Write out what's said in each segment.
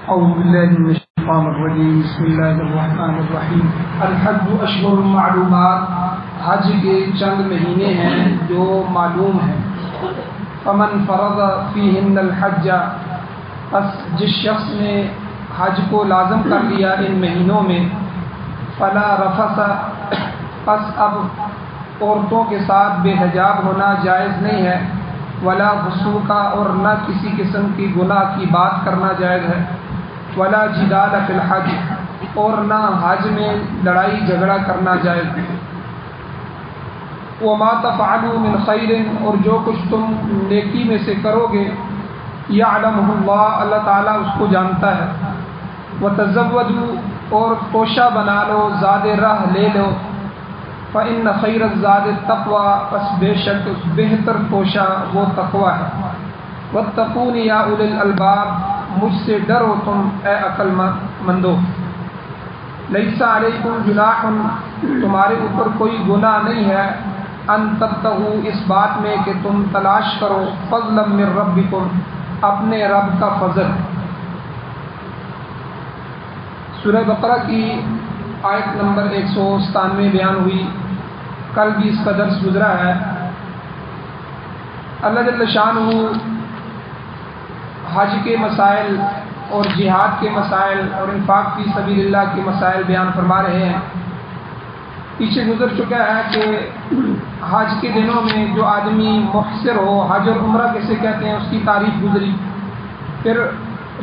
أعوذ بالله من الشيطان الرجيم بسم الله الرحمن الرحیم الحج اشہر معلومات، حج کے چند مہینے ہیں جو معلوم ہیں۔ فمن فرض فیہن الحج، پس جس شخص نے حج کو لازم کر لیا ان مہینوں میں، فلا رفث، پس اب عورتوں کے ساتھ بے حجاب ہونا جائز نہیں ہے، ولا فسوق، اور نہ کسی قسم کی گناہ کی بات کرنا جائز ہے، ولا جدال فی الحج، اور نہ حج میں لڑائی جھگڑا کرنا جائز ہے۔ وما تفعلوا من خیر، اور جو کچھ تم نیکی میں سے کرو گے، یعلمہ اللہ، اللہ تعالیٰ اس کو جانتا ہے۔ وتزودوا، اور توشہ بنا لو، زاد راہ لے لو، فإن خیر الزاد التقوی، پس بے شک بہتر توشہ وہ تقوی ہے۔ واتقون یا اولی الالباب، مجھ سے ڈرو تم اے عقل مندو۔ لیس علیکم جناح، تمہارے اوپر کوئی گناہ نہیں ہے، ان تبتغوا، اس بات میں کہ تم تلاش کرو، فضلا من ربکم، اپنے رب کا فضل۔ سورہ بقرہ کی آیت نمبر 197 بیان ہوئی، کل بھی اس کا درس گزرا ہے۔ اللہ جل شانہ حج کے مسائل اور جہاد کے مسائل اور انفاق فی سبیل اللہ کے مسائل بیان فرما رہے ہیں۔ پیچھے گزر چکا ہے کہ حج کے دنوں میں جو آدمی محسر ہو، حج اور عمرہ کیسے کہتے ہیں، اس کی تعریف گزری۔ پھر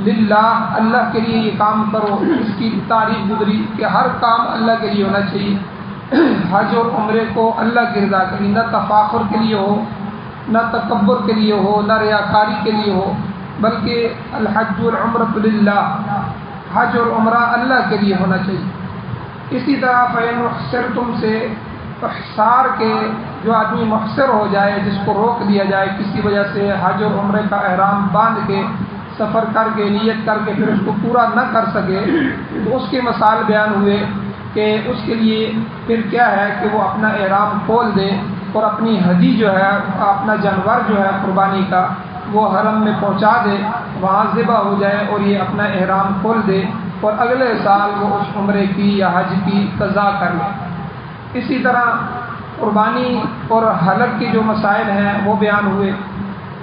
للہ، اللہ کے لیے یہ کام کرو، اس کی تعریف گزری کہ ہر کام اللہ کے لیے ہونا چاہیے۔ حج اور عمرے کو اللہ کی رضا کے لیے، نہ تفاخر کے لیے ہو، نہ تکبر کے لیے ہو، نہ ریاکاری کے لیے ہو، بلکہ الحج والعمرۃ للہ، حج اور عمرہ اللہ کے لیے ہونا چاہیے۔ اسی طرح فَإِنْ أُحْصِرْتُمْ سے احصار کے جو آدمی محصر ہو جائے، جس کو روک دیا جائے کسی وجہ سے، حج اور عمرے کا احرام باندھ کے سفر کر کے نیت کر کے پھر اس کو پورا نہ کر سکے، تو اس کے مسائل بیان ہوئے کہ اس کے لیے پھر کیا ہے کہ وہ اپنا احرام کھول دے اور اپنی ہدی جو ہے، اپنا جانور جو ہے قربانی کا، وہ حرم میں پہنچا دے، وہاں ذبح ہو جائے اور یہ اپنا احرام کھول دے، اور اگلے سال وہ اس عمرے کی یا حج کی قضا کر لے۔ اسی طرح قربانی اور حلق کے جو مسائل ہیں وہ بیان ہوئے۔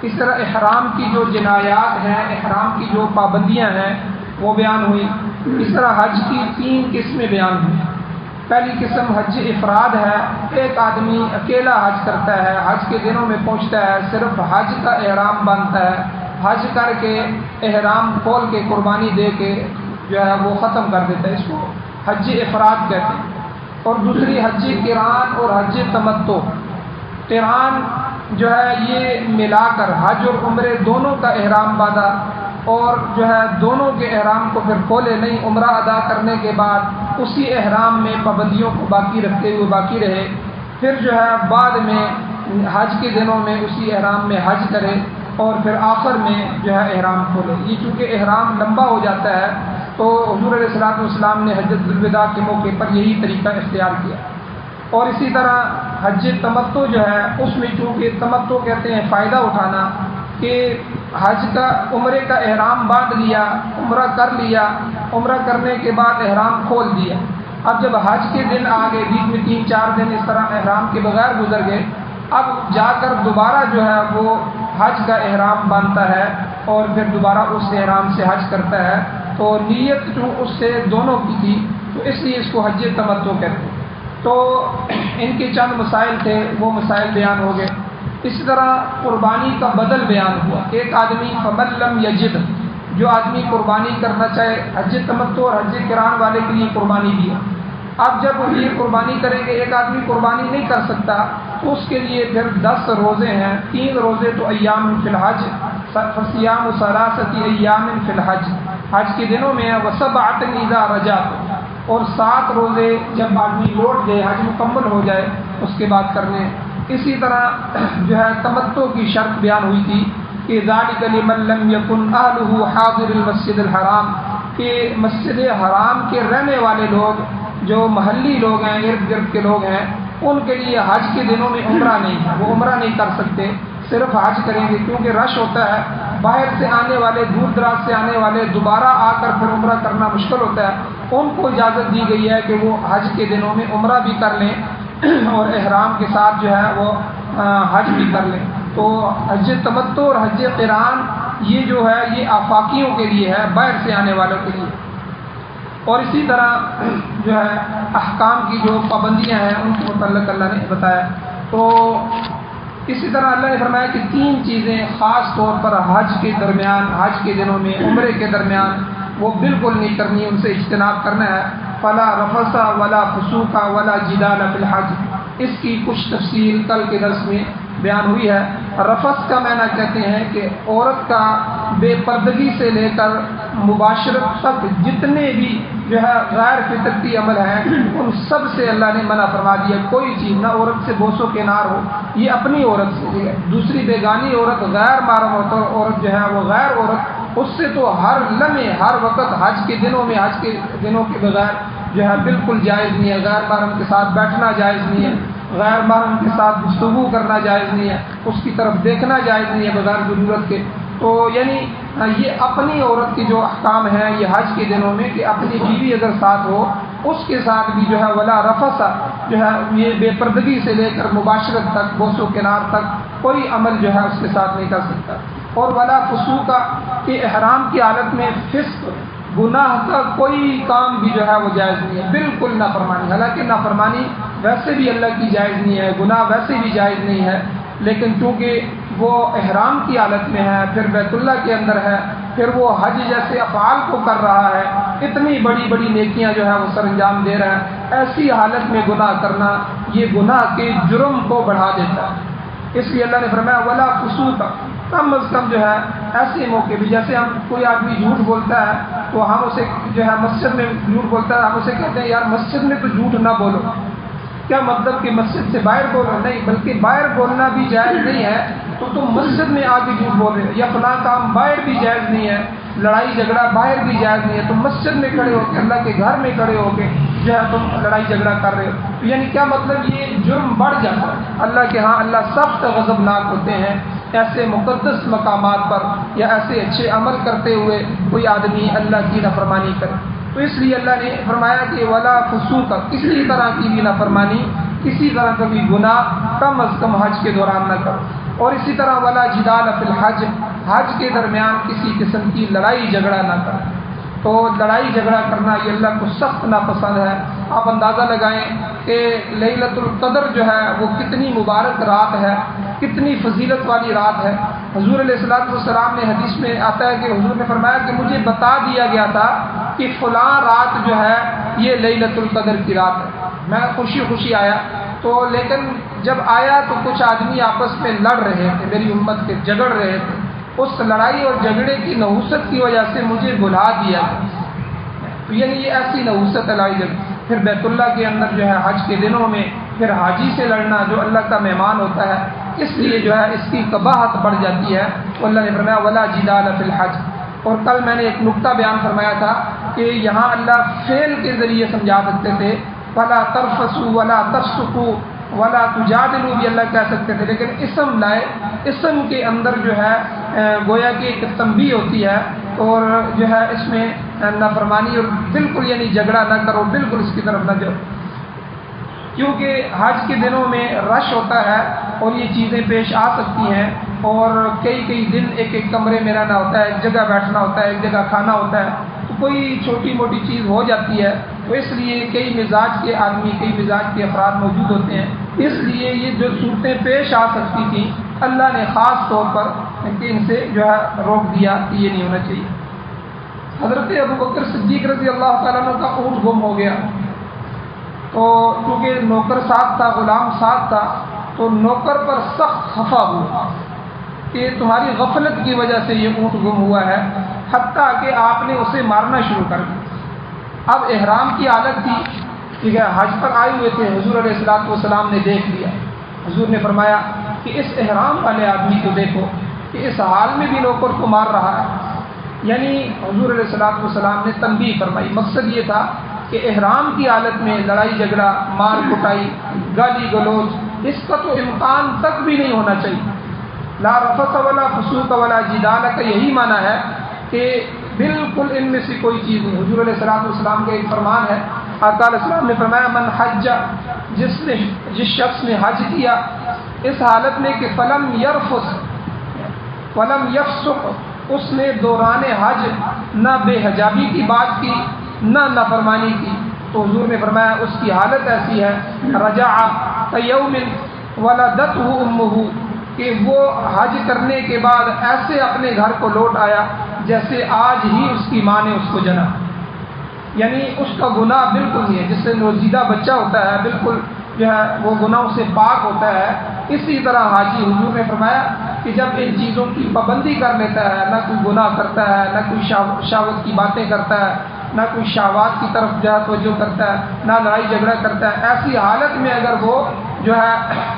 اس طرح احرام کی جو جنایات ہیں، احرام کی جو پابندیاں ہیں وہ بیان ہوئی۔ اس طرح حج کی 3 قسمیں بیان ہوئی۔ پہلی قسم حج افراد ہے، ایک آدمی اکیلا حج کرتا ہے، حج کے دنوں میں پہنچتا ہے، صرف حج کا احرام باندھتا ہے، حج کر کے احرام کھول کے قربانی دے کے جو ہے وہ ختم کر دیتا ہے، اس کو حج افراد کہتے ہیں۔ اور دوسری حج قران اور حج تمتع۔ قران جو ہے یہ ملا کر حج اور عمرے دونوں کا احرام باندھا، اور جو ہے دونوں کے احرام کو پھر کھولے نہیں، عمرہ ادا کرنے کے بعد اسی احرام میں پابندیوں کو باقی رکھتے ہوئے باقی رہے، پھر جو ہے بعد میں حج کے دنوں میں اسی احرام میں حج کرے، اور پھر آخر میں جو ہے احرام کھولے۔ یہ چونکہ احرام لمبا ہو جاتا ہے تو حضور علیہ الصلوۃ والسلام نے حجۃ الوداع کے موقع پر یہی طریقہ اختیار کیا۔ اور اسی طرح حج تمتع جو ہے، اس میں چونکہ تمتع کہتے ہیں فائدہ اٹھانا، کہ حج کا عمرے کا احرام باندھ لیا، عمرہ کر لیا، عمرہ کرنے کے بعد احرام کھول دیا، اب جب حج کے دن آ گئے، بیچ میں 3-4 دن اس طرح احرام کے بغیر گزر گئے، اب جا کر دوبارہ جو ہے وہ حج کا احرام باندھتا ہے اور پھر دوبارہ اس احرام سے حج کرتا ہے، تو نیت جو اس سے دونوں کی تھی، تو اس لیے اس کو حج تمتع کہتے ہیں۔ تو ان کے چند مسائل تھے، وہ مسائل بیان ہو گئے۔ اس طرح قربانی کا بدل بیان ہوا۔ ایک آدمی فمن لم یجد، جو آدمی قربانی کرنا چاہے، حج تمتع اور حج قران والے کے لیے قربانی بھی ہے۔ اب جب یہ قربانی کریں گے، ایک آدمی قربانی نہیں کر سکتا، تو اس کے لیے پھر 10 روزے ہیں، 3 روزے تو ایام فی الحج، فصیام 3 ایام فی الحج، حج کے دنوں میں ہے، وسبعۃ اذا رجعت، اور 7 روزے جب آدمی لوٹ جائے، حج مکمل ہو جائے اس کے بعد کرنے۔ اسی طرح جو ہے تمتع کی شرط بیان ہوئی تھی کہ ذالک لمن لم یکن اہلہ حاضر المسجد الحرام، کہ مسجد حرام کے رہنے والے لوگ، جو محلی لوگ ہیں، ارد گرد کے لوگ ہیں، ان کے لیے حج کے دنوں میں عمرہ نہیں ہے، وہ عمرہ نہیں کر سکتے، صرف حج کریں گے، کیونکہ رش ہوتا ہے، باہر سے آنے والے، دور دراز سے آنے والے دوبارہ آ کر پھر عمرہ کرنا مشکل ہوتا ہے، ان کو اجازت دی گئی ہے کہ وہ حج کے دنوں میں عمرہ بھی کر لیں اور احرام کے ساتھ جو ہے وہ حج بھی کر لیں۔ تو حج تمتع اور حج قران یہ جو ہے یہ آفاقیوں کے لیے ہے، باہر سے آنے والوں کے لیے۔ اور اسی طرح جو ہے احکام کی جو پابندیاں ہیں ان کے متعلق اللہ نے بتایا۔ تو اسی طرح اللہ نے فرمایا کہ 3 چیزیں خاص طور پر حج کے درمیان، حج کے دنوں میں، عمرے کے درمیان وہ بالکل نہیں کرنی، ان سے اجتناب کرنا ہے۔ فلا رفث ولا فسوق ولا جدال فی الحج، اس کی کچھ تفصیل کل کے درس میں بیان ہوئی ہے۔ رفث کا معنی کہتے ہیں کہ عورت کا بے پردگی سے لے کر مباشرت تک جتنے بھی جو ہے غیر فطرتی عمل ہیں ان سب سے اللہ نے منع فرما دیا۔ کوئی چیز نہ عورت سے بوس و کنار ہو، یہ اپنی عورت سے، دوسری بیگانی عورت، غیر محرم عورت جو ہے وہ غیر عورت، اس سے تو ہر لمحے ہر وقت حج کے دنوں میں، حج کے دنوں کے بغیر جو ہے بالکل جائز نہیں ہے۔ غیر محرم کے ساتھ بیٹھنا جائز نہیں ہے، غیر محرم کے ساتھ گفتگو کرنا جائز نہیں ہے، اس کی طرف دیکھنا جائز نہیں ہے بغیر ضرورت کے۔ تو یعنی یہ اپنی عورت کی جو احکام ہیں یہ حج کے دنوں میں کہ اپنی بیوی اگر ساتھ ہو اس کے ساتھ بھی جو ہے ولا رفث جو ہے یہ بے پردگی سے لے کر مباشرت تک، بوس و کنار تک کوئی عمل جو ہے اس کے ساتھ نہیں کر سکتا۔ اور ولا فسوق کہ احرام کی حالت میں فسق، گناہ کا کوئی کام بھی جو ہے وہ جائز نہیں ہے، بالکل نافرمانی۔ حالانکہ نافرمانی ویسے بھی اللہ کی جائز نہیں ہے، گناہ ویسے بھی جائز نہیں ہے، لیکن چونکہ وہ احرام کی حالت میں ہے، پھر بیت اللہ کے اندر ہے، پھر وہ حج جیسے افعال کو کر رہا ہے، اتنی بڑی بڑی نیکیاں جو ہے وہ سر انجام دے رہا ہے، ایسی حالت میں گناہ کرنا یہ گناہ کے جرم کو بڑھا دیتا ہے۔ اس لیے اللہ نے فرمایا ولا فسوق، کم از کم جو ہے ایسے موقع بھی، جیسے ہم کوئی آدمی جھوٹ بولتا ہے تو ہم اسے جو ہے مسجد میں جھوٹ بولتا ہے، ہم اسے کہتے ہیں یار مسجد میں تو جھوٹ نہ بولو۔ کیا مطلب کہ مسجد سے باہر بولنا؟ نہیں، بلکہ باہر بولنا بھی جائز نہیں ہے تو تم مسجد میں آ کے جھوٹ بول رہے ہو، یا فلاں کام باہر بھی جائز نہیں ہے، لڑائی جھگڑا باہر بھی جائز نہیں ہے، تم مسجد میں کھڑے ہو کے، اللہ کے گھر میں کھڑے ہو کے جو ہے تم لڑائی جھگڑا کر رہے ہو۔ تو یعنی کیا مطلب یہ جرم بڑھ جاتا ہے اللہ کے ہاں، اللہ سخت غضبناک ہوتے ہیں ایسے مقدس مقامات پر یا ایسے اچھے عمل کرتے ہوئے کوئی آدمی اللہ کی نافرمانی کرے۔ تو اس لیے اللہ نے فرمایا کہ ولا فسوق، کسی طرح کی بھی نافرمانی، کسی طرح کا بھی گناہ کم از کم حج کے دوران نہ کرو۔ اور اسی طرح ولا جدال فی الحج، حج کے درمیان کسی قسم کی لڑائی جھگڑا نہ کرو۔ تو لڑائی جھگڑا کرنا یہ اللہ کو سخت ناپسند ہے۔ آپ اندازہ لگائیں کہ لیلۃ القدر جو ہے وہ کتنی مبارک رات ہے، کتنی فضیلت والی رات ہے۔ حضور علیہ الصلوۃ والسلام نے حدیث میں آتا ہے کہ حضور نے فرمایا کہ مجھے بتا دیا گیا تھا کہ فلاں رات جو ہے یہ لیلۃ القدر کی رات ہے۔ میں خوشی خوشی آیا تو، لیکن جب آیا تو کچھ آدمی آپس میں لڑ رہے تھے، میری امت کے جھگڑ رہے تھے، اس لڑائی اور جھگڑے کی نحوست کی وجہ سے مجھے بھلا دیا گیا۔ تو یعنی یہ ایسی نحوست ہے لڑائی جھگڑے۔ پھر بیت اللہ کے اندر جو ہے حج کے دنوں میں پھر حاجی سے لڑنا جو اللہ کا مہمان ہوتا ہے، اس لیے جو ہے اس کی قباحت بڑھ جاتی ہے۔ تو اللہ نے فرمایا ولا جدال فی الحج۔ اور کل میں نے ایک نقطہ بیان فرمایا تھا کہ یہاں اللہ فعل کے ذریعے سمجھا سکتے تھے، فلا ترفسوا ولا تفسقوا ولا تجادلوا بھی اللہ کہہ سکتے تھے، لیکن اسم لائے، اسم کے اندر جو ہے گویا کہ ایک تنبیہ ہوتی ہے، اور جو ہے اس میں نافرمانی اور بالکل یعنی جھگڑا نہ کرو، بالکل اس کی طرف نہ جاؤ، کیونکہ حج کے دنوں میں رش ہوتا ہے اور یہ چیزیں پیش آ سکتی ہیں، اور کئی دن ایک کمرے میں رہنا ہوتا ہے، ایک جگہ بیٹھنا ہوتا ہے، ایک جگہ کھانا ہوتا ہے، تو کوئی چھوٹی موٹی چیز ہو جاتی ہے، تو اس لیے کئی مزاج کے آدمی، کئی مزاج کے افراد موجود ہوتے ہیں، اس لیے یہ جو صورتیں پیش آ سکتی تھیں اللہ نے خاص طور پر ان سے جو ہے روک دیا کہ یہ نہیں ہونا چاہیے۔ حضرت ابوبکر صدیق رضی اللہ تعالیٰ عنہ کا اونٹ گم ہو گیا، تو کیونکہ نوکر ساتھ تھا، غلام ساتھ تھا، تو نوکر پر سخت خفا ہوا کہ تمہاری غفلت کی وجہ سے یہ اونٹ گم ہوا ہے، حتیٰ کہ آپ نے اسے مارنا شروع کر دیا۔ اب احرام کی حالت تھی، ٹھیک ہے، حج پر آئے ہوئے تھے، حضور علیہ الصلوۃ والسلام نے دیکھ لیا۔ حضور نے فرمایا کہ اس احرام والے آدمی کو دیکھو کہ اس حال میں بھی نوکر کو مار رہا ہے۔ یعنی حضور علیہ الصلوۃ والسلام نے تنبیہ فرمائی، مقصد یہ تھا کہ احرام کی حالت میں لڑائی جھگڑا، مار کٹائی، گالی گلوچ، اس کا تو امکان تک بھی نہیں ہونا چاہیے۔ لا رفث ولا فسوق ولا جدال کا یہی معنی ہے کہ بالکل ان میں سے کوئی چیز نہیں. حضور علیہ السلام کا ایک فرمان ہے، آقا علیہ السلام نے فرمایا من حج، جس شخص نے حج کیا اس حالت میں کہ فلم یرفث ولم یفسق، اس نے دوران حج نہ بے حجابی کی بات کی نہ نافرمانی کی، تو حضور نے فرمایا اس کی حالت ایسی ہے رجع کیوم ولدتہ امہ، کہ وہ حج کرنے کے بعد ایسے اپنے گھر کو لوٹ آیا جیسے آج ہی اس کی ماں نے اس کو جنا. یعنی اس کا گناہ بالکل نہیں ہے، جس سے نوزیدہ بچہ ہوتا ہے بالکل جو ہے وہ گناہوں سے پاک ہوتا ہے. اسی طرح حاجی، حضور نے فرمایا کہ جب ان چیزوں کی پابندی کر لیتا ہے، نہ کوئی گناہ کرتا ہے، نہ کوئی شہوت کی باتیں کرتا ہے، نہ کوئی شہوات کی طرف جو ہے توجہ کرتا ہے، نہ لڑائی جھگڑا کرتا ہے، ایسی حالت میں اگر وہ جو ہے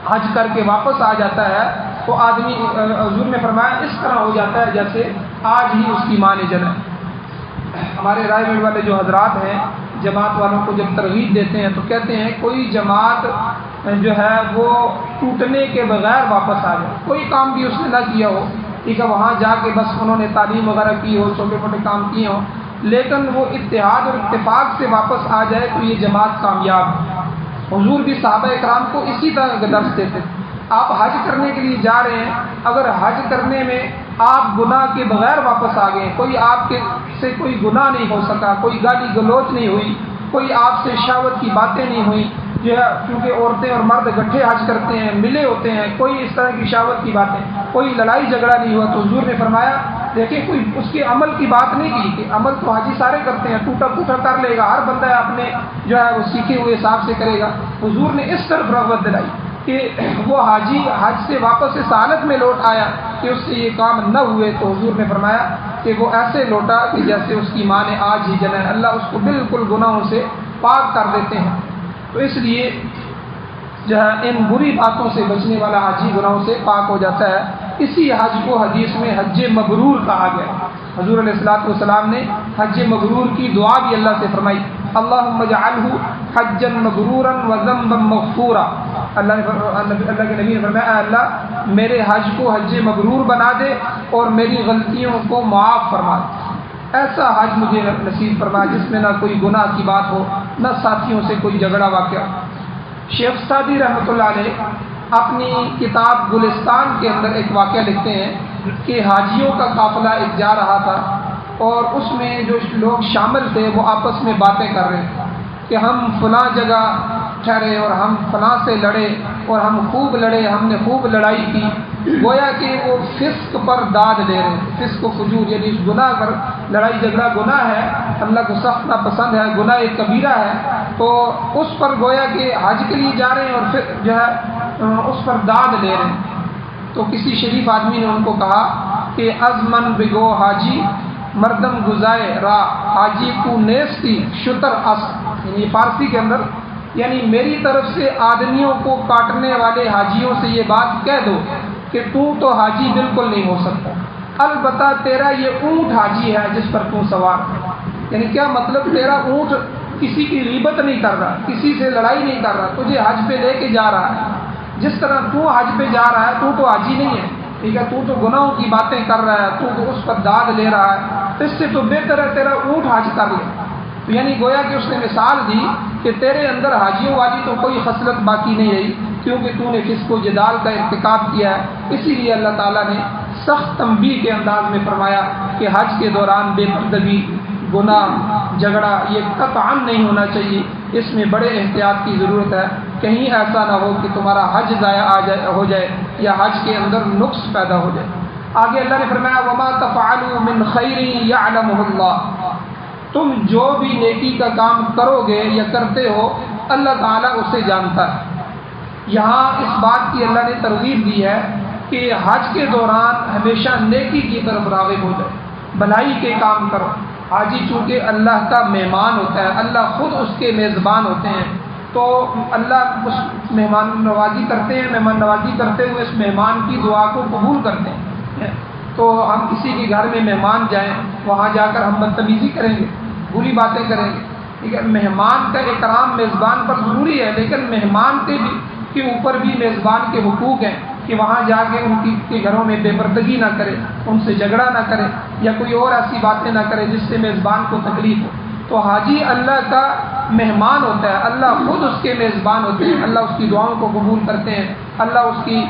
حج کر کے واپس آ جاتا ہے تو آدمی، حضور نے فرمایا اس طرح ہو جاتا ہے جیسے آج ہی اس کی ماں نے جنا. ہمارے رائے گڑھ والے جو حضرات ہیں جماعت والوں کو جب ترغیب دیتے ہیں تو کہتے ہیں کوئی جماعت جو ہے وہ ٹوٹنے کے بغیر واپس آ جائے، کوئی کام بھی اس نے نہ کیا ہو، ٹھیک ہے، وہاں جا کے بس انہوں نے تعلیم وغیرہ کی ہو، چھوٹے موٹے کام کیے ہوں، لیکن وہ اتحاد اور اتفاق سے واپس آ جائے تو یہ جماعت کامیاب ہے. حضور بھی صحابہ اکرام کو اسی طرح درس دیتے. آپ حج کرنے کے لیے جا رہے ہیں، اگر حج کرنے میں آپ گناہ کے بغیر واپس آ گئے، کوئی آپ کے سے کوئی گناہ نہیں ہو سکا، کوئی گالی گلوچ نہیں ہوئی، کوئی آپ سے شہوت کی باتیں نہیں ہوئی، جو ہے کیونکہ عورتیں اور مرد اکٹھے حج کرتے ہیں، ملے ہوتے ہیں، کوئی اس طرح کی شہوت کی باتیں، کوئی لڑائی جھگڑا نہیں ہوا، تو حضور نے فرمایا دیکھیں کوئی اس کے عمل کی بات نہیں کی کہ عمل تو حاجی سارے کرتے ہیں، ٹوٹا پوٹا کر لے گا، ہر بندہ اپنے جو ہے وہ سیکھے ہوئے حساب سے کرے گا. حضور نے اس طرف رغبت دلائی کہ وہ حاجی حج سے واپس اس حالت میں لوٹ آیا کہ اس سے یہ کام نہ ہوئے، تو حضور نے فرمایا کہ وہ ایسے لوٹا کہ جیسے اس کی ماں نے آج ہی جنا ہے. اللہ اس کو بالکل گناہوں سے پاک کر دیتے ہیں. تو اس لیے جو ہے ان بری باتوں سے بچنے والا حاجی گناہوں سے پاک ہو جاتا ہے. اسی حج کو حدیث میں حج مبرور کہا گیا. حضور علیہ السلام نے حج مبرور کی دعا بھی اللہ سے فرمائی، اللہم اجعلہ حجا مبرورا وذنبا مغفورا. اللہ کے نبی نے فرمایا اے اللہ میرے حج کو حج مبرور بنا دے اور میری غلطیوں کو معاف فرما دے. ایسا حج مجھے نصیب فرما جس میں نہ کوئی گناہ کی بات ہو، نہ ساتھیوں سے کوئی جھگڑا واقع ہو. شیخ سعدی رحمۃ اللہ علیہ اپنی کتاب گلستان کے اندر ایک واقعہ لکھتے ہیں کہ حاجیوں کا قافلہ ایک جا رہا تھا اور اس میں جو لوگ شامل تھے وہ آپس میں باتیں کر رہے تھے کہ ہم فلاں جگہ ٹھہرے اور ہم فلاں سے لڑے اور ہم خوب لڑے، ہم نے خوب لڑائی کی. گویا کہ وہ فسق پر داد دے رہے ہیں. فسق و فجور یعنی گناہ پر لڑائی جھگڑا گناہ ہے، اللہ کو سخت ناپسند ہے، گناہ ایک کبیرہ ہے، تو اس پر گویا کہ حج کے لیے جا رہے ہیں اور پھر جو ہے اس پر داد لے رہے ہیں. تو کسی شریف آدمی نے ان کو کہا کہ ازمن بگو حاجی مردم گزائے را حاجی کو نیستی شتر اس، یعنی فارسی کے اندر یعنی میری طرف سے آدمیوں کو کاٹنے والے حاجیوں سے یہ بات کہہ دو کہ تو حاجی بالکل نہیں ہو سکتا، البتہ تیرا یہ اونٹ حاجی ہے جس پر تو سوار ہے. یعنی کیا مطلب، تیرا اونٹ کسی کی غیبت نہیں کر رہا، کسی سے لڑائی نہیں کر رہا، تجھے حج پہ لے کے جا رہا ہے. جس طرح تو حج پہ جا رہا ہے تو حاجی نہیں ہے، ٹھیک ہے، تو گناہوں کی باتیں کر رہا ہے، تو اس پر داد لے رہا ہے، اس سے تو بہتر ہے تیرا اونٹ حج کر لے. یعنی گویا کہ اس نے مثال دی کہ تیرے اندر حاجیوں والی تو کوئی خصلت باقی نہیں رہی کیونکہ تو نے فسق و جدال کا ارتکاب کیا ہے. اسی لیے اللہ تعالیٰ نے سخت تنبیہ کے انداز میں فرمایا کہ حج کے دوران بے پردگی، گناہ، جھگڑا یہ قطعاً نہیں ہونا چاہیے. اس میں بڑے احتیاط کی ضرورت ہے، کہیں ایسا نہ ہو کہ تمہارا حج ضائع ہو جائے یا حج کے اندر نقص پیدا ہو جائے. آگے اللہ نے فرمایا وما تفعلوا من خیر یعلمہ اللہ، تم جو بھی نیکی کا کام کرو گے یا کرتے ہو اللہ تعالیٰ اسے جانتا ہے. یہاں اس بات کی اللہ نے ترغیب دی ہے کہ حج کے دوران ہمیشہ نیکی کی طرف راغب ہو جائے، بھلائی کے کام کرو. حاجی چونکہ اللہ کا مہمان ہوتا ہے، اللہ خود اس کے میزبان ہوتے ہیں، تو اللہ اس مہمان نوازی کرتے ہیں، مہمان نوازی کرتے ہوئے اس مہمان کی دعا کو قبول کرتے ہیں. تو ہم کسی کے گھر میں مہمان جائیں، وہاں جا کر ہم بدتمیزی کریں گے، بری باتیں کریں گے، ٹھیک ہے. مہمان کا اکرام میزبان پر ضروری ہے، لیکن مہمان کے اوپر بھی میزبان کے حقوق ہیں. کہ وہاں جا کے ان کے گھروں میں بے پردگی نہ کرے، ان سے جھگڑا نہ کرے یا کوئی اور ایسی باتیں نہ کرے جس سے میزبان کو تکلیف ہو۔ تو حاجی اللہ کا مہمان ہوتا ہے، اللہ خود اس کے میزبان ہوتے ہیں، اللہ اس کی دعاؤں کو قبول کرتے ہیں، اللہ اس کی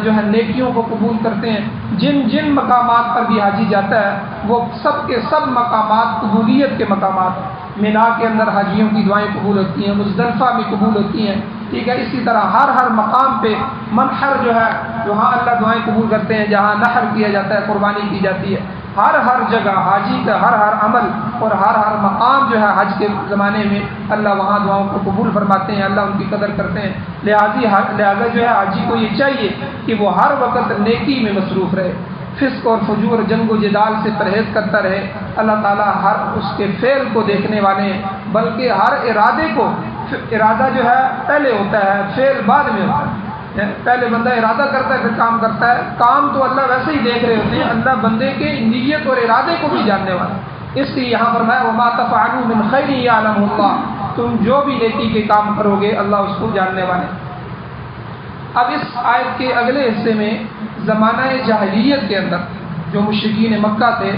جو ہے نیکیوں کو قبول کرتے ہیں۔ جن جن مقامات پر بھی حاجی جاتا ہے وہ سب کے سب مقامات قبولیت کے مقامات ہیں۔ مینا کے اندر حاجیوں کی دعائیں قبول ہوتی ہیں، مزدلفہ میں قبول ہوتی ہیں، ٹھیک ہے۔ اسی طرح ہر مقام پہ منحر جو ہے وہاں اللہ دعائیں قبول کرتے ہیں، جہاں نحر کیا جاتا ہے، قربانی کی جاتی ہے۔ ہر جگہ حاجی کا ہر عمل اور ہر مقام جو ہے حج کے زمانے میں اللہ وہاں دعاؤں کو قبول فرماتے ہیں، اللہ ان کی قدر کرتے ہیں۔ لہٰذا جو ہے حاجی کو یہ چاہیے کہ وہ ہر وقت نیکی میں مصروف رہے، فسق اور فجور، جنگ و جدال سے پرہیز کرتا رہے۔ اللہ تعالیٰ ہر اس کے فعل کو دیکھنے والے ہیں، بلکہ ہر ارادے کو، ارادہ جو ہے پہلے ہوتا ہے، فعل بعد میں ہوتا ہے۔ پہلے بندہ ارادہ کرتا ہے پھر کام کرتا ہے، کام تو اللہ ویسے ہی دیکھ رہے ہوتے ہیں، اللہ بندے کے نیت اور ارادے کو بھی جاننے والا۔ اس لیے یہاں فرمایا وما تفعلوا من خیر یعلمہ اللہ، تم جو بھی نیکی کے کام کرو گے اللہ اس کو جاننے والے۔ اب اس آیت کے اگلے حصے میں زمانہ جاہلیت کے اندر جو مشرکین مکہ تھے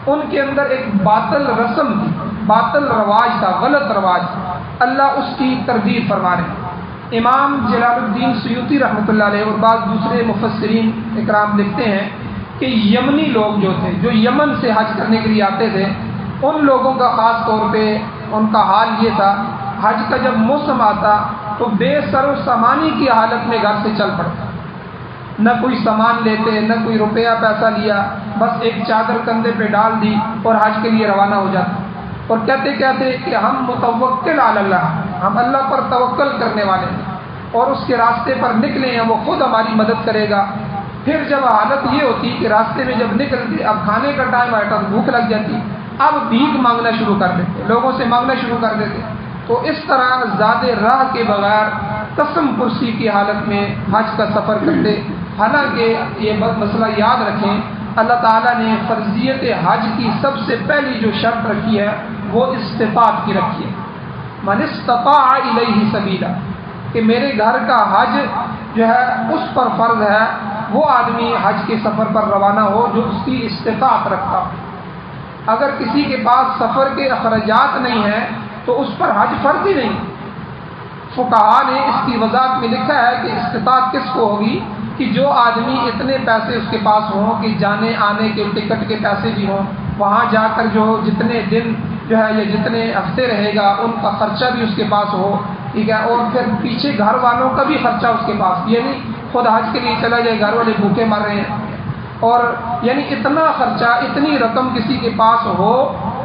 ان کے اندر ایک باطل رسم تھی، باطل رواج تھا، غلط رواج تھا، اللہ اس کی تردید فرما رہے ہیں۔ امام جلال الدین سیوطی رحمۃ اللہ علیہ اور بعض دوسرے مفسرین اکرام لکھتے ہیں کہ یمنی لوگ جو تھے، جو یمن سے حج کرنے کے لیے آتے تھے، ان لوگوں کا خاص طور پہ ان کا حال یہ تھا، حج کا جب موسم آتا تو بے سر و سامانی کی حالت میں گھر سے چل پڑتا، نہ کوئی سامان لیتے، نہ کوئی روپیہ پیسہ لیا، بس ایک چادر کندھے پہ ڈال دی اور حج کے لیے روانہ ہو جاتا، اور کہتے کہ ہم متوکل علی اللہ، ہم اللہ پر توکل کرنے والے ہیں اور اس کے راستے پر نکلے ہیں، وہ خود ہماری مدد کرے گا۔ پھر جب حالت یہ ہوتی کہ راستے میں جب نکلتے، اب کھانے کا ٹائم آتا تو بھوک لگ جاتی، اب بھیک مانگنا شروع کر دیتے، لوگوں سے مانگنا شروع کر دیتے۔ تو اس طرح زیادہ راہ کے بغیر قسم پرسی کی حالت میں حج کا سفر کرتے۔ حالانکہ یہ مسئلہ یاد رکھیں، اللہ تعالیٰ نے فرضیت حج کی سب سے پہلی جو شرط رکھی ہے وہ استطاعت کی رکھی ہے، من استطاع الیہ سبیلا، کہ میرے گھر کا حج جو ہے اس پر فرض ہے وہ آدمی حج کے سفر پر روانہ ہو جو اس کی استطاعت رکھتا ہو۔ اگر کسی کے پاس سفر کے اخراجات نہیں ہیں تو اس پر حج فرض ہی نہیں۔ فقہاء نے اس کی وضاحت میں لکھا ہے کہ استطاعت کس کو ہوگی کہ جو آدمی اتنے پیسے اس کے پاس ہوں کہ جانے آنے کے ٹکٹ کے پیسے بھی ہوں، وہاں جا کر جو جتنے دن جو ہے یا جتنے ہفتے رہے گا ان کا خرچہ بھی اس کے پاس ہو، ٹھیک ہے، اور پھر پیچھے گھر والوں کا بھی خرچہ اس کے پاس، یعنی خود حج کے لیے چلا جائے، گھر والے بھوکے مر رہے ہیں، اور یعنی اتنا خرچہ، اتنی رقم کسی کے پاس ہو،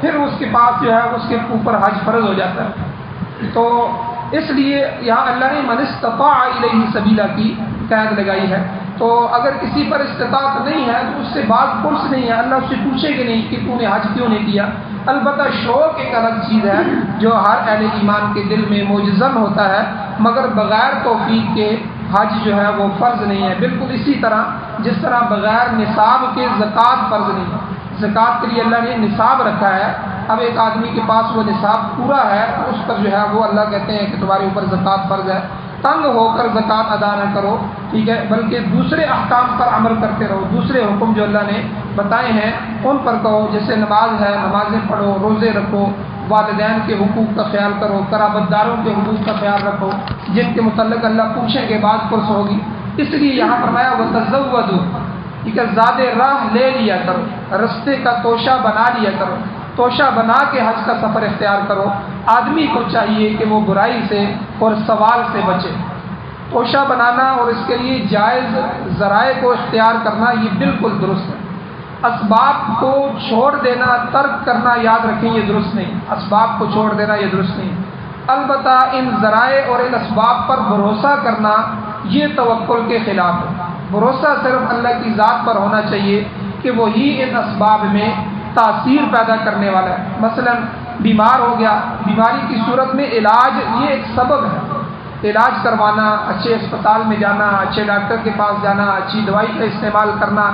پھر اس کے پاس جو ہے اس کے اوپر حج فرض ہو جاتا ہے۔ تو اس لیے یہاں اللہ نے من استطاع الیہ سبیلا کی قید لگائی ہے۔ تو اگر کسی پر استطاعت نہیں ہے تو اس سے بات پرس نہیں ہے، اللہ اس سے پوچھے گا نہیں کہ تو نے حج کیوں نہیں کیا۔ البتہ شوق ایک الگ چیز ہے جو ہر اہل ایمان کے دل میں مجزم ہوتا ہے، مگر بغیر توفیق کے حج جو ہے وہ فرض نہیں ہے۔ بالکل اسی طرح جس طرح بغیر نصاب کے زکوٰۃ فرض نہیں ہے، زکوٰۃ کے لیے اللہ نے نصاب رکھا ہے۔ اب ایک آدمی کے پاس وہ نصاب پورا ہے تو اس پر جو ہے وہ اللہ کہتے ہیں کہ تمہارے اوپر زکوٰۃ فرض ہے، تنگ ہو کر زکوٰۃ ادا نہ کرو، ٹھیک ہے، بلکہ دوسرے احکام پر عمل کرتے رہو، دوسرے حکم جو اللہ نے بتائے ہیں ان پر کہو، جیسے نماز ہے، نمازیں پڑھو، روزے رکھو، والدین کے حقوق کا خیال کرو، قرابت داروں کے حقوق کا خیال رکھو، جن کے متعلق اللہ پوچھیں گے، بعد پرس ہوگی۔ اس لیے یہاں فرمایا وَتَزَوَّدُوا، کہ زیادہ راہ لے لیا کرو، رستے کا توشہ بنا لیا کرو، توشہ بنا کے حج کا سفر اختیار کرو۔ آدمی کو چاہیے کہ وہ برائی سے اور سوال سے بچے۔ توشہ بنانا اور اس کے لیے جائز ذرائع کو اختیار کرنا یہ بالکل درست ہے۔ اسباب کو چھوڑ دینا، ترک کرنا، یاد رکھیں یہ درست نہیں، اسباب کو چھوڑ دینا یہ درست نہیں۔ البتہ ان ذرائع اور ان اسباب پر بھروسہ کرنا یہ توکل کے خلاف ہے۔ بھروسہ صرف اللہ کی ذات پر ہونا چاہیے کہ وہی ان اسباب میں تاثیر پیدا کرنے والا ہے۔ مثلا بیمار ہو گیا، بیماری کی صورت میں علاج یہ ایک سبب ہے، علاج کروانا، اچھے اسپتال میں جانا، اچھے ڈاکٹر کے پاس جانا، اچھی دوائی کا استعمال کرنا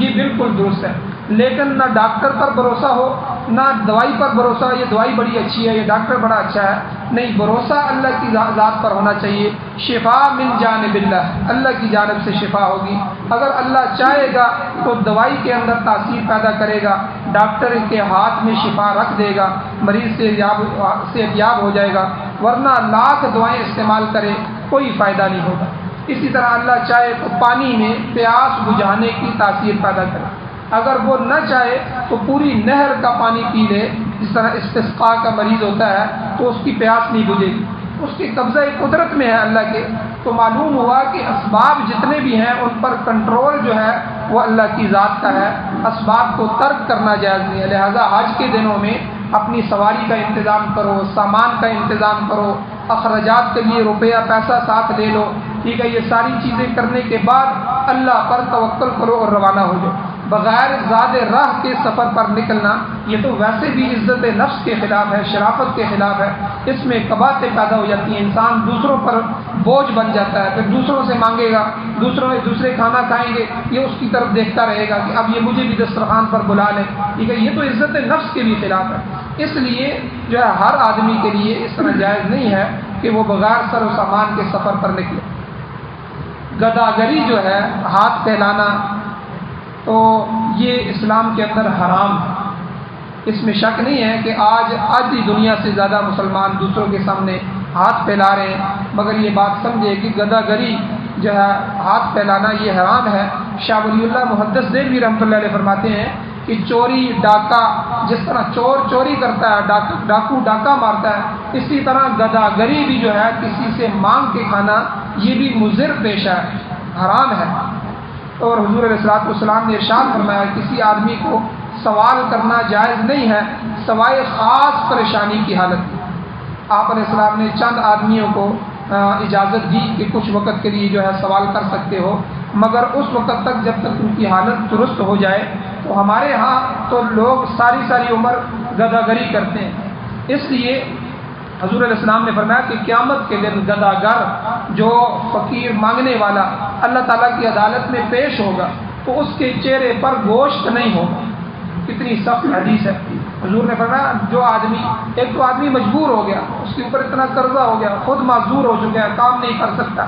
یہ بالکل درست ہے۔ لیکن نہ ڈاکٹر پر بھروسہ ہو نہ دوائی پر بھروسہ، یہ دوائی بڑی اچھی ہے، یہ ڈاکٹر بڑا اچھا ہے، نہیں، بھروسہ اللہ کی ذات پر ہونا چاہیے۔ شفا من جانب اللہ، اللہ کی جانب سے شفا ہوگی۔ اگر اللہ چاہے گا تو دوائی کے اندر تاثیر پیدا کرے گا، ڈاکٹر کے ہاتھ میں شفا رکھ دے گا، مریض صحت یاب ہو جائے گا، ورنہ لاکھ دوائیں استعمال کرے کوئی فائدہ نہیں ہوگا۔ اسی طرح اللہ چاہے تو پانی میں پیاس بجھانے کی تاثیر پیدا کرے، اگر وہ نہ چاہے تو پوری نہر کا پانی پی لے، جس طرح استسقاء کا مریض ہوتا ہے تو اس کی پیاس نہیں بجھے گی، اس کی قبضہ قدرت میں ہے اللہ کے۔ تو معلوم ہوا کہ اسباب جتنے بھی ہیں ان پر کنٹرول جو ہے وہ اللہ کی ذات کا ہے، اسباب کو ترک کرنا جائز نہیں ہے۔ لہذا حج کے دنوں میں اپنی سواری کا انتظام کرو، سامان کا انتظام کرو، اخراجات کے لیے روپیہ پیسہ ساتھ لے لو، ٹھیک ہے، یہ ساری چیزیں کرنے کے بعد اللہ پر توکل کرو اور روانہ ہو جاؤ۔ بغیر زاد راہ کے سفر پر نکلنا یہ تو ویسے بھی عزت نفس کے خلاف ہے، شرافت کے خلاف ہے، اس میں قباحتیں پیدا ہو جاتی ہیں، انسان دوسروں پر بوجھ بن جاتا ہے، پھر دوسروں سے مانگے گا، دوسرے کھانا کھائیں گے، یہ اس کی طرف دیکھتا رہے گا کہ اب یہ مجھے بھی دسترخوان پر بلا لیں، ٹھیک ہے، یہ تو عزت نفس کے بھی خلاف ہے۔ اس لیے جو ہے ہر آدمی کے لیے اس طرح جائز نہیں ہے کہ وہ بغیر سر و سامان کے سفر پر نکلے۔ گداگری جو ہے، ہاتھ پھیلانا، تو یہ اسلام کے اندر حرام ہے، اس میں شک نہیں ہے کہ آج آدھی دنیا سے زیادہ مسلمان دوسروں کے سامنے ہاتھ پھیلا رہے ہیں، مگر یہ بات سمجھے کہ گداگری جو ہے، ہاتھ پھیلانا، یہ حرام ہے۔ شاہ ولی اللہ محدث دہلوی رحمۃ اللہ علیہ فرماتے ہیں کہ چوری ڈاکہ، جس طرح چور چوری کرتا ہے، ڈاکو ڈاکہ مارتا ہے، اسی طرح گداگری بھی جو ہے کسی سے مانگ کے کھانا، یہ بھی مضر پیشہ ہے، حرام ہے۔ اور حضور علیہ الصلوۃ والسلام نے ارشاد فرمایا کسی آدمی کو سوال کرنا جائز نہیں ہے سوائے خاص پریشانی کی حالت میں۔ آپ علیہ السلام نے چند آدمیوں کو اجازت دی کہ کچھ وقت کے لیے جو ہے سوال کر سکتے ہو، مگر اس وقت تک جب تک ان کی حالت درست ہو جائے۔ تو ہمارے ہاں تو لوگ ساری عمر گداگری کرتے ہیں، اس لیے حضور علیہ السلام نے فرمایا کہ قیامت کے دن گداگر، جو فقیر مانگنے والا اللہ تعالیٰ کی عدالت میں پیش ہوگا تو اس کے چہرے پر گوشت نہیں ہوگا۔ کتنی سخت حدیث ہے۔ حضور نے فرمایا جو آدمی، ایک تو آدمی مجبور ہو گیا، اس کے اوپر اتنا قرضہ ہو گیا، خود معذور ہو چکا ہے، کام نہیں کر سکتا،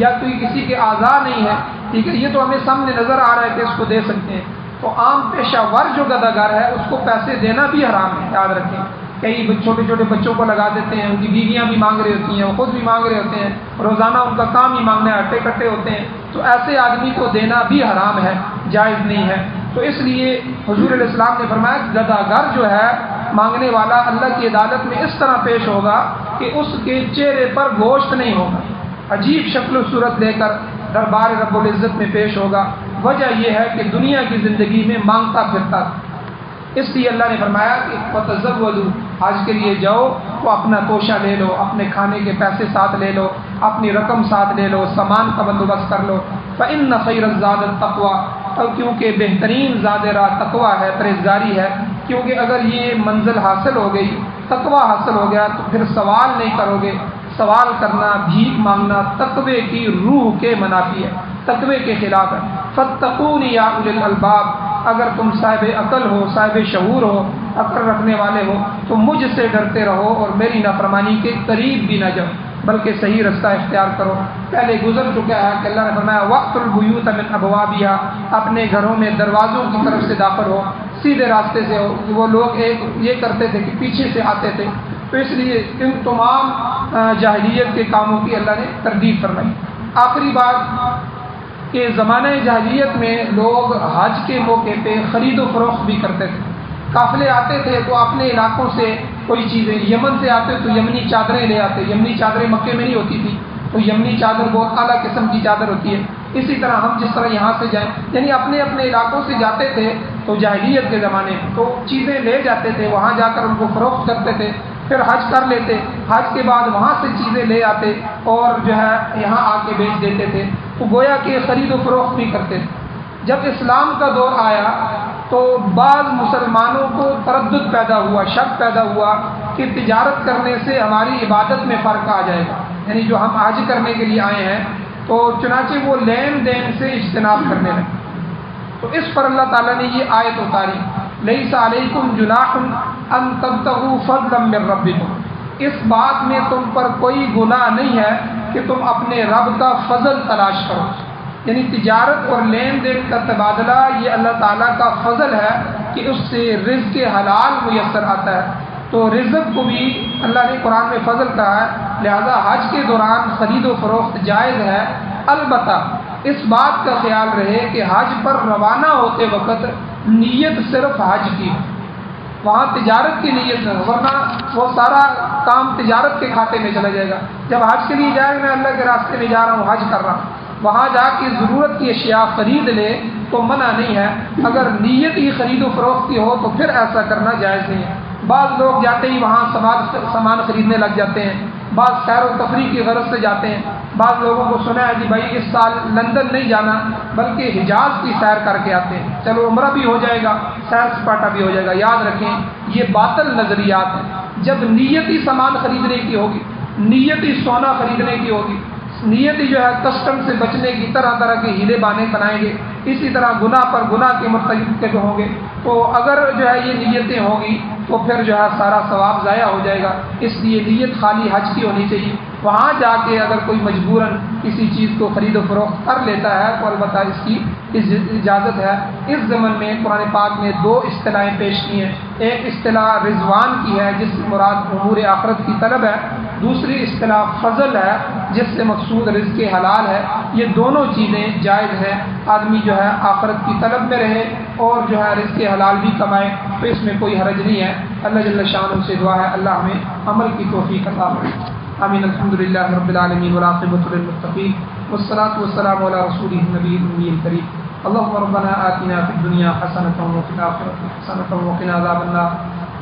یا کوئی کسی کے اعضاء نہیں ہے، ٹھیک ہے، یہ تو ہمیں سامنے نظر آ رہا ہے کہ اس کو دے سکتے ہیں، تو عام پیشہ ور جو گداگر ہے اس کو پیسے دینا بھی حرام ہے، یاد رکھیں۔ کئی چھوٹے بچوں کو لگا دیتے ہیں، ان کی بیویاں بھی مانگ رہی ہوتی ہیں، وہ خود بھی مانگ رہے ہوتے ہیں، روزانہ ان کا کام ہی مانگنا ہے، اٹھے کٹے ہوتے ہیں، تو ایسے آدمی کو دینا بھی حرام ہے، جائز نہیں ہے۔ تو اس لیے حضور علیہ السلام نے فرمایا گداگر جو ہے، مانگنے والا اللہ کی عدالت میں اس طرح پیش ہوگا کہ اس کے چہرے پر گوشت نہیں ہوگا، عجیب شکل و صورت لے کر دربار رب العزت میں پیش ہوگا۔ وجہ یہ ہے کہ دنیا کی زندگی میں مانگتا پھرتا تھا، اس لیے اللہ نے فرمایا کہ فتزودوا، حج کے لیے جاؤ تو اپنا توشہ لے لو، اپنے کھانے کے پیسے ساتھ لے لو، اپنی رقم ساتھ لے لو، سامان کا بندوبست کر لو۔ فإن خیر الزاد التقوی، اور کیونکہ بہترین زاد راہ تقوی ہے، پرہیزگاری ہے، کیونکہ اگر یہ منزل حاصل ہو گئی، تقوی حاصل ہو گیا، تو پھر سوال نہیں کرو گے۔ سوال کرنا، بھیک مانگنا تقوی کی روح کے منافی ہے، تقوی کے خلاف ہے۔ فاتقونی یا اولی الالباب، اگر تم صاحب عقل ہو، صاحب شعور ہو، عقل رکھنے والے ہو تو مجھ سے ڈرتے رہو اور میری نافرمانی کے قریب بھی نہ جاؤ، بلکہ صحیح رستہ اختیار کرو۔ پہلے گزر چکا ہے کہ اللہ نے فرمایا وَأْتُوا الْبُيُوتَ مِنْ أَبْوَابِهَا، اپنے گھروں میں دروازوں کی طرف سے داخل ہو، سیدھے راستے سے ہو۔ وہ لوگ یہ کرتے تھے کہ پیچھے سے آتے تھے، تو اس لیے ان تمام جاہلیت کے کاموں کی اللہ نے تردید فرمائی۔ آخری بات کہ زمانہ جاہلیت میں لوگ حج کے موقع پہ خرید و فروخت بھی کرتے تھے، قافلے آتے تھے تو اپنے علاقوں سے کوئی چیزیں، یمن سے آتے تو یمنی چادریں لے آتے، یمنی چادریں مکے میں نہیں ہوتی تھی، تو یمنی چادر بہت اعلیٰ قسم کی چادر ہوتی ہے۔ اسی طرح ہم جس طرح یہاں سے جائیں، یعنی اپنے علاقوں سے جاتے تھے تو جاہلیت کے زمانے میں تو چیزیں لے جاتے تھے، وہاں جا کر ان کو فروخت کرتے تھے، پھر حج کر لیتے، حج کے بعد وہاں سے چیزیں لے آتے اور جو ہے یہاں آ کے بیچ دیتے تھے، تو گویا کہ خرید و فروخت بھی کرتے تھے۔ جب اسلام کا دور آیا تو بعض مسلمانوں کو تردد پیدا ہوا، شک پیدا ہوا کہ تجارت کرنے سے ہماری عبادت میں فرق آ جائے گا، یعنی جو ہم حج کرنے کے لیے آئے ہیں، تو چنانچہ وہ لین دین سے اجتناب کرنے لگے۔ تو اس پر اللہ تعالیٰ نے یہ آیت اتاری، لیس علیکم جناح ان تبتغوا فضلا من ربکم، اس بات میں تم پر کوئی گناہ نہیں ہے کہ تم اپنے رب کا فضل تلاش کرو، یعنی تجارت اور لین دین کا تبادلہ یہ اللہ تعالیٰ کا فضل ہے کہ اس سے رزق حلال میسر آتا ہے۔ تو رزق کو بھی اللہ نے قرآن میں فضل کہا ہے، لہذا حج کے دوران خرید و فروخت جائز ہے، البتہ اس بات کا خیال رہے کہ حج پر روانہ ہوتے وقت نیت صرف حج کی، وہاں تجارت کی نیت ہے، ورنہ وہ سارا کام تجارت کے کھاتے میں چلا جائے گا۔ جب حج کے لیے جائے میں اللہ کے راستے میں جا رہا ہوں، حج کر رہا ہوں، وہاں جا کے ضرورت کی اشیاء خرید لے تو منع نہیں ہے، اگر نیت ہی خرید و فروخت کی ہو تو پھر ایسا کرنا جائز نہیں ہے۔ بعض لوگ جاتے ہی وہاں سامان خریدنے لگ جاتے ہیں، بعض سیر و تفریح کی غرض سے جاتے ہیں۔ بعض لوگوں کو سنا ہے کہ بھائی اس سال لندن نہیں جانا بلکہ حجاز کی سیر کر کے آتے ہیں، چلو عمرہ بھی ہو جائے گا، سیر سپاٹا بھی ہو جائے گا۔ یاد رکھیں یہ باطل نظریات ہیں۔ جب نیت ہی سامان خریدنے کی ہوگی، نیت ہی سونا خریدنے کی ہوگی، نیت ہی جو ہے کسٹم سے بچنے کی طرح طرح کے ہیلے بانے بنائیں گے، اسی طرح گناہ پر گناہ کے مرتکب ہوں گے، تو اگر جو ہے یہ نیتیں ہوں گی تو پھر جو ہے سارا ثواب ضائع ہو جائے گا۔ اس لیے نیت خالی حج کی ہونی چاہیے۔ وہاں جا کے اگر کوئی مجبوراً کسی چیز کو خرید و فروخت کر لیتا ہے تو البتہ اس کی اجازت ہے۔ اس ضمن میں قرآن پاک نے دو اصطلاحیں پیش کی ہیں، ایک اصطلاح رضوان کی ہے جس سے مراد امور آخرت کی طلب ہے، دوسری اصطلاح فضل ہے جس سے مقصود رزق حلال ہے۔ یہ دونوں چیزیں جائز ہیں، آدمی جو ہے آخرت کی طلب میں رہے اور جو ہے رزق حلال بھی کمائے تو اس میں کوئی حرج نہیں ہے۔ اللہ جل شانہ سے دعا ہے اللہ ہمیں عمل کی توفیق عطا فرمائے۔ آمین۔ الحمدللہ رب العالمین والعاقبۃ للمتقین والصلاۃ والسلام علی رسولہ النبی الامی الکریم۔ اللهم ربنا آتنا في الدنيا حسنة وفي الآخرة حسنة وقنا عذاب النار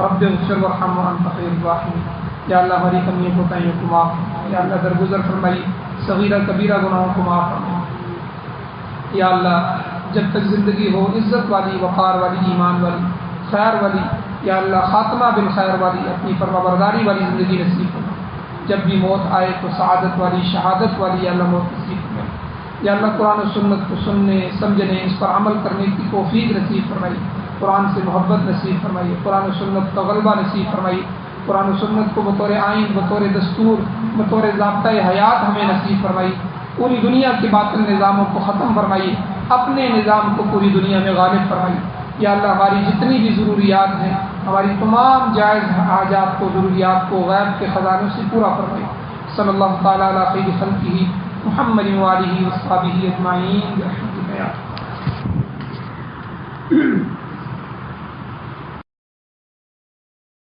رب اغفر وارحم وأنت خير الراحمين۔ یا اللہ ہماری کمیوں کوتاہیوں کو معاف، یا اللہ درگزر فرمائی، صغیرہ کبیرہ گناہوں کو معاف فرمائی۔ یا اللہ جب تک زندگی ہو عزت والی، وقار والی، ایمان والی، خیر والی، یا اللہ خاتمہ بالخیر والی، اپنی فرمانبرداری والی زندگی نصیب فرما۔ جب بھی موت آئے تو سعادت والی، شہادت والی یا اللہ موت نصیب فرمائی۔ یا اللہ قرآن و سنت کو سننے، سمجھنے، اس پر عمل کرنے کی توفیق نصیب فرمائی۔ قرآن سے محبت نصیب فرمائی، قرآن و سنت کا غلبہ نصیب فرمائی۔ قرآن و سنت کو بطور آئین، بطور دستور، بطور ضابطۂ حیات ہمیں نصیب فرمائی۔ پوری دنیا کے باطل نظاموں کو ختم فرمائی، اپنے نظام کو پوری دنیا میں غالب فرمائی۔ یا اللہ ہماری جتنی بھی ضروریات ہیں، ہماری تمام جائز حاجات کو، ضروریات کو غیب کے خزانوں سے پورا فرمائی۔ صلی اللہ تعالیٰ علی خیر خلقہ محمد وآلہ وصحبہ اجمعین برحمتک یا